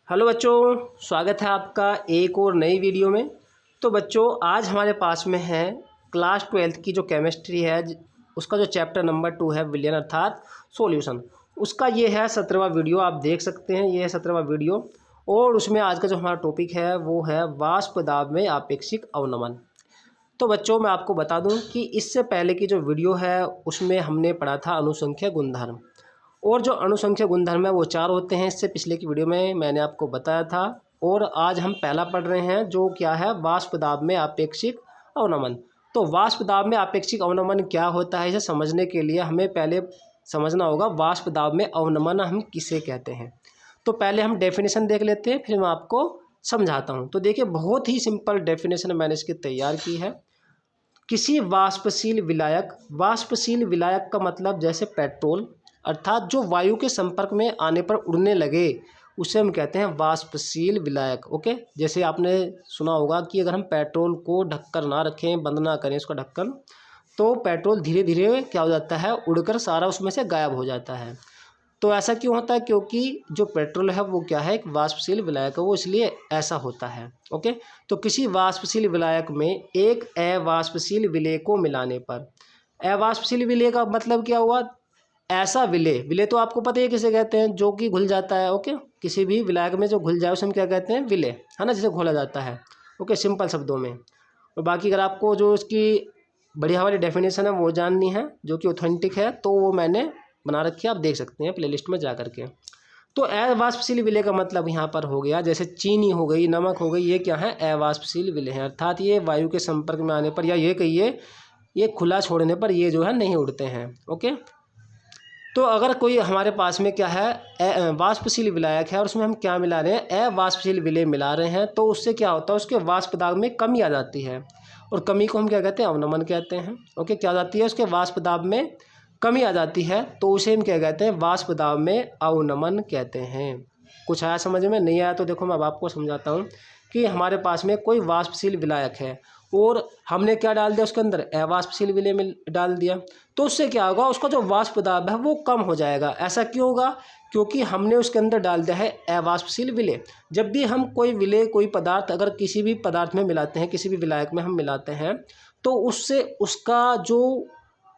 Hello बच्चों, स्वागत है आपका एक और नई वीडियो में। तो बच्चों, आज हमारे पास में है क्लास 12th की जो केमिस्ट्री है, उसका जो चैप्टर नंबर 2 है विलयन अर्थात सॉल्यूशन। उसका ये है 17वां वीडियो। आप देख सकते हैं, ये है 17वां वीडियो। और उसमें आज का जो हमारा टॉपिक है वो है वाष्प दाब में आपेक्षिक अवनमन। तो बच्चों, मैं आपको बता दूं कि इससे पहले की जो वीडियो है उसमें हमने पढ़ा था अनुसंख्य गुणधर्म। और जो अनुसंख्य गुणधर्म है वो 4 होते हैं, इससे पिछले की वीडियो में मैंने आपको बताया था। और आज हम पहला पढ़ रहे हैं जो क्या है, वाष्प दाब में आपेक्षिक अवनमन। तो वाष्प दाब में आपेक्षिक अवनमन क्या होता है, इसे समझने के लिए हमें पहले समझना होगा वाष्प दाब में अवनमन हम किसे कहते हैं। तो पहले हम डेफिनेशन देख लेते हैं, फिर मैं आपको समझाता हूँ। तो देखिए, बहुत ही सिंपल डेफिनेशन मैंने इसकी तैयार की है। किसी वाष्पशील विलायक का मतलब जैसे पेट्रोल, अर्थात जो वायु के संपर्क में आने पर उड़ने लगे उसे हम कहते हैं वाष्पशील विलायक। ओके, जैसे आपने सुना होगा कि अगर हम पेट्रोल को ढककर ना रखें, बंद ना करें उसका ढक्कन, तो पेट्रोल धीरे धीरे क्या हो जाता है, उड़कर सारा उसमें से गायब हो जाता है। तो ऐसा क्यों होता है? क्योंकि जो पेट्रोल है वो क्या है, एक वाष्पशील विलायक है, वो इसलिए ऐसा होता है। ओके, तो किसी वाष्पशील विलायक में एक अवाष्पशील विलेय को मिलाने पर, अवाष्पशील विलेय का मतलब क्या हुआ? ऐसा विलेय, विलेय तो आपको पता है किसे कहते हैं, जो कि घुल जाता है। ओके, किसी भी विलायक में जो घुल जाए उसे हम क्या कहते हैं, विलेय, है ना, जिसे घोला जाता है। ओके, सिंपल शब्दों में। और बाकी अगर आपको जो इसकी बढ़िया वाली डेफिनेशन है वो जाननी है, जो कि ऑथेंटिक है, तो वो मैंने बना रखी है, आप देख सकते हैं प्लेलिस्ट में जा करके। तो अवाष्पशील विलेय का मतलब यहाँ पर हो गया, जैसे चीनी हो गई, नमक हो गई, ये क्या है, अवाष्पशील विलेय है। अर्थात ये वायु के संपर्क में आने पर, या ये कहिए ये खुला छोड़ने पर ये जो है नहीं उड़ते हैं। ओके, तो अगर कोई हमारे पास में क्या है, वाष्पशील विलायक है और उसमें हम क्या मिला रहे हैं, अवाष्पशील विलेय मिला रहे हैं, तो उससे क्या होता है, उसके वाष्प दाब में कमी आ जाती है। और कमी को हम क्या कहते हैं, अवनमन कहते हैं। ओके, क्या आ जाती है, उसके वाष्प दाब में कमी आ जाती है, तो उसे हम क्या कहते हैं, वाष्प दाब में अवनमन कहते हैं। कुछ आया समझ में? नहीं आया तो देखो मैं अब आपको समझाता हूँ कि हमारे पास में कोई वाष्पशील विलायक है और हमने क्या डाल दिया उसके अंदर, अवाष्पशील विलेय में डाल दिया, तो उससे क्या होगा, उसका जो वाष्प दाब है वो कम हो जाएगा। ऐसा क्यों होगा? क्योंकि हमने उसके अंदर डाल दिया है अवाष्पशील विलेय। जब भी हम कोई विलेय, कोई पदार्थ अगर किसी भी पदार्थ में मिलाते हैं, किसी भी विलायक में हम मिलाते हैं, तो उससे उसका जो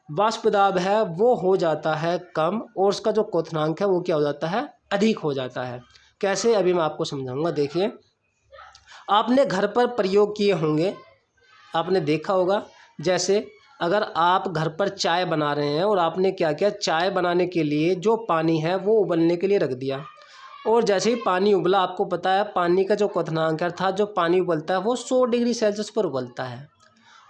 वाष्प दाब है वो हो जाता है कम, और उसका जो क्वथनांक है वो क्या हो जाता है, अधिक हो जाता है। कैसे, अभी मैं आपको समझाऊंगा। देखिए, आपने घर पर प्रयोग किए होंगे, आपने देखा होगा, जैसे अगर आप घर पर चाय बना रहे हैं और आपने क्या किया, चाय बनाने के लिए जो पानी है वो उबलने के लिए रख दिया, और जैसे ही पानी उबला, आपको पता है पानी का जो क्वथनांक है, अर्थात जो पानी उबलता है वो 100 डिग्री सेल्सियस पर उबलता है।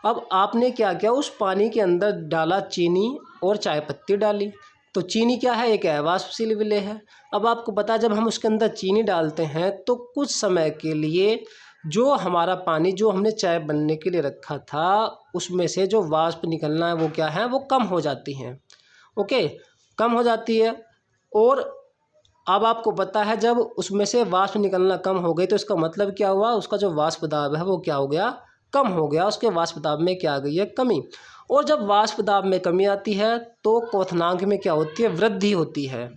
अब आपने क्या किया, उस पानी के अंदर डाला चीनी और चाय पत्ती डाली, तो चीनी क्या है, एक अवाष्पशील विलेय है। अब आपको पता है जब हम उसके अंदर चीनी डालते हैं तो कुछ समय के लिए जो हमारा पानी, जो हमने चाय बनने के लिए रखा था, उसमें से जो वाष्प निकलना है वो क्या है, वो कम हो जाती हैं। ओके, कम हो जाती है। और अब आपको पता है जब उसमें से वाष्प निकलना कम हो गई तो इसका मतलब क्या हुआ, उसका जो वाष्प दाब है वो क्या हो गया, कम हो गया। उसके वाष्प दाब में क्या आ गई है, कमी। और जब वाष्प दाब में कमी आती है तो क्वथनांक में क्या होती है, वृद्धि होती है।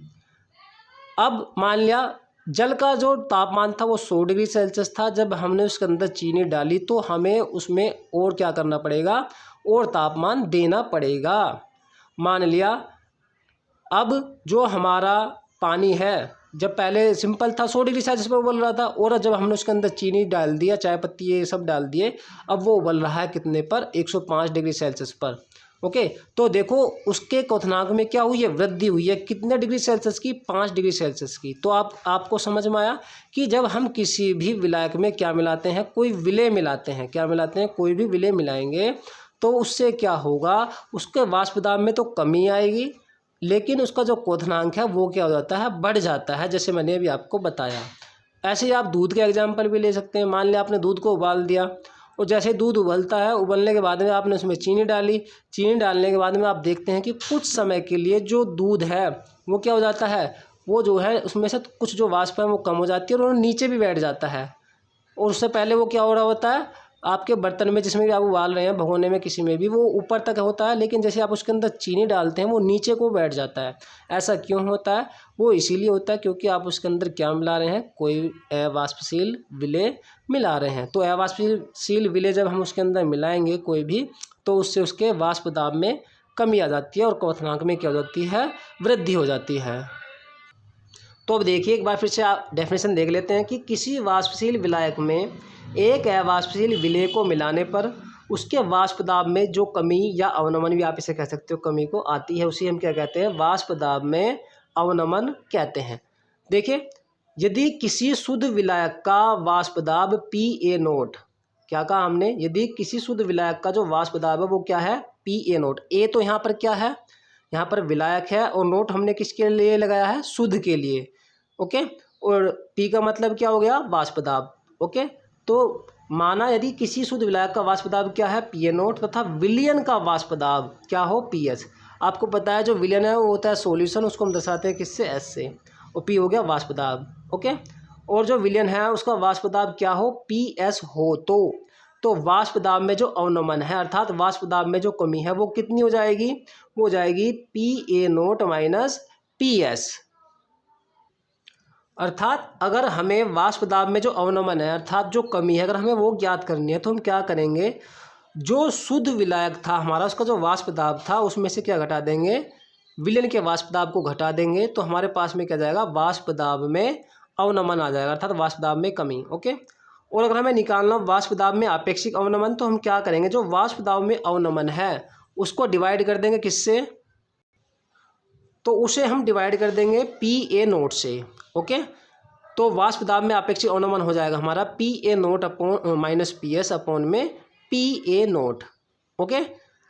अब मान लिया जल का जो तापमान था वो 100 डिग्री सेल्सियस था, जब हमने उसके अंदर चीनी डाली तो हमें उसमें और क्या करना पड़ेगा, और तापमान देना पड़ेगा। मान लिया अब जो हमारा पानी है, जब पहले सिंपल था 100 डिग्री सेल्सियस पर उबल रहा था, और जब हमने उसके अंदर चीनी डाल दिया, चाय पत्ती ये सब डाल दिए, अब वो उबल रहा है कितने पर, 105 डिग्री सेल्सियस पर। ओके, तो देखो उसके क्वथनांक में क्या हुई है, वृद्धि हुई है। कितने डिग्री सेल्सियस की, 5 डिग्री सेल्सियस की। तो आपको समझ में आया कि जब हम किसी भी विलायक में क्या मिलाते हैं, कोई विलेय मिलाते हैं, क्या मिलाते हैं, कोई भी विलेय मिलाएंगे, तो उससे क्या होगा, उसके वाष्प दाब में तो कमी आएगी, लेकिन उसका जो क्वथनांक है वो क्या हो जाता है, बढ़ जाता है, जैसे मैंने अभी आपको बताया। ऐसे ही आप दूध के एग्जाम्पल भी ले सकते हैं। मान लिया आपने दूध को उबाल दिया, और जैसे दूध उबलता है, उबलने के बाद में आपने उसमें चीनी डाली, चीनी डालने के बाद में आप देखते हैं कि कुछ समय के लिए जो दूध है वो क्या हो जाता है, वो जो है उसमें से कुछ जो वाष्प है वो कम हो जाती है और वो नीचे भी बैठ जाता है। और उससे पहले वो क्या हो रहा होता है, आपके बर्तन में जिसमें भी आप उबाल रहे हैं, भगोने में किसी में भी, वो ऊपर तक होता है, लेकिन जैसे आप उसके अंदर चीनी डालते हैं वो नीचे को बैठ जाता है। ऐसा क्यों होता है? वो इसीलिए होता है क्योंकि आप उसके अंदर क्या मिला रहे हैं, कोई अवाष्पशील विलेय मिला रहे हैं। तो अवाष्पशील विलेय जब हम उसके अंदर मिलाएंगे कोई भी, तो उससे उसके वाष्प दाब में कमी आ जाती है और क्वथनांक में क्या हो जाती है, वृद्धि हो जाती है। तो अब देखिए एक बार फिर से आप डेफिनेशन देख लेते हैं कि किसी वाष्पशील विलायक में एक अवाष्पशील विलेय को मिलाने पर उसके वाष्प दाब में जो कमी या अवनमन भी आप इसे कह सकते हो, कमी को आती है, उसी हम क्या कहते हैं, वाष्प दाब में अवनमन कहते हैं। देखिए यदि किसी शुद्ध विलायक का वाष्प दाब PA0, क्या कहा हमने, यदि किसी शुद्ध विलायक का जो वाष्प दाब है वो क्या है, PA0। ए तो यहाँ पर क्या है, यहाँ पर विलायक है, और नोट हमने किसके लिए लगाया है, शुद्ध के लिए। ओके, और पी का मतलब क्या हो गया, वाष्प दाब। ओके, तो माना यदि किसी शुद्ध विलायक का वाष्प दाब क्या है, PA0, तथा विलयन का वाष्प दाब क्या हो, PS। आपको पता है जो विलयन है वो होता है सॉल्यूशन, उसको हम दर्शाते हैं किससे, S से, और P हो गया वाष्प दाब। ओके, और जो विलयन है उसका वाष्प दाब क्या हो, PS हो, तो वाष्प दाब में जो अवनमन है अर्थात वाष्प दाब में जो कमी है वो कितनी हो जाएगी, वो हो जाएगी PA0 माइनस PS। अर्थात अगर हमें वाष्प दाब में जो अवनमन है अर्थात जो कमी है, अगर हमें वो ज्ञात करनी है तो हम क्या करेंगे, जो शुद्ध विलायक था हमारा उसका जो वाष्प दाब था उसमें से क्या घटा देंगे, विलयन के वाष्प दाब को घटा देंगे, तो हमारे पास में क्या जाएगा, वाष्प दाब में अवनमन आ जाएगा, अर्थात वाष्प दाब में कमी। ओके, और अगर हमें निकालना वाष्प दाब में आपेक्षिक अवनमन, तो हम क्या करेंगे, जो वाष्प दाब में अवनमन है उसको डिवाइड कर देंगे किससे, तो उसे हम डिवाइड कर देंगे PA0 से। ओके, तो वाष्प दाब में अपेक्षिक अवनमन हो जाएगा हमारा PA0 upon minus PS upon में PA0। ओके,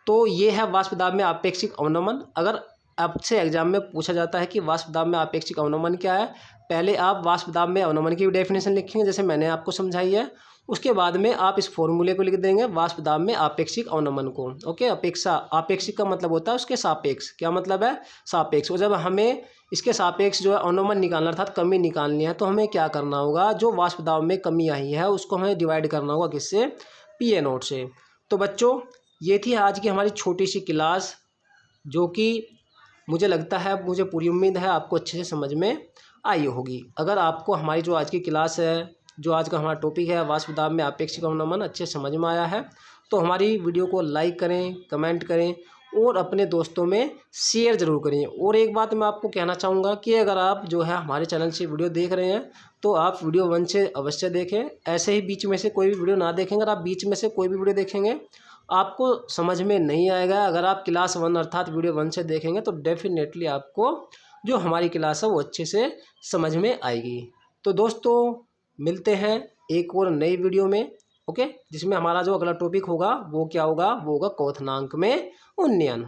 तो ये है वाष्प दाब में अपेक्षिक अवनमन। अगर आपसे एग्जाम में पूछा जाता है कि वाष्प दाब में अपेक्षिक अवनमन क्या है, पहले आप वाष्प दाब में अवनमन की डेफिनेशन लिखेंगे जैसे मैंने आपको समझाई है, उसके बाद में आप इस फॉर्मूले को लिख देंगे वाष्प दाब में आपेक्षिक अवनमन को। ओके, अपेक्षा, आपेक्षिक का मतलब होता है उसके सापेक्ष, क्या मतलब है, सापेक्ष। और जब हमें इसके सापेक्ष जो है अवनमन निकालना अर्थात कमी निकालनी है, तो हमें क्या करना होगा, जो वाष्प दाब में कमी आई है उसको हमें डिवाइड करना होगा किससे, PA0 से। तो बच्चों ये थी आज की हमारी छोटी सी क्लास, जो कि मुझे लगता है, मुझे पूरी उम्मीद है आपको अच्छे से समझ में आई होगी। अगर आपको हमारी जो आज की क्लास है, जो आज का हमारा टॉपिक है वाष्प दाब में आपेक्षिक अवनमन, अच्छे समझ में आया है, तो हमारी वीडियो को लाइक करें, कमेंट करें और अपने दोस्तों में शेयर ज़रूर करें। और एक बात मैं आपको कहना चाहूँगा कि अगर आप जो है हमारे चैनल से वीडियो देख रहे हैं तो आप वीडियो 1 से अवश्य देखें, ऐसे ही बीच में से कोई भी वीडियो ना देखेंगे। अगर आप बीच में से कोई भी वीडियो देखेंगे आपको समझ में नहीं आएगा। अगर आप क्लास 1 अर्थात वीडियो 1 से देखेंगे तो डेफिनेटली आपको जो हमारी क्लास है वो अच्छे से समझ में आएगी। तो दोस्तों मिलते हैं एक और नई वीडियो में। ओके, जिसमें हमारा जो अगला टॉपिक होगा वो क्या होगा, वो होगा क्वथनांक में उन्नयन।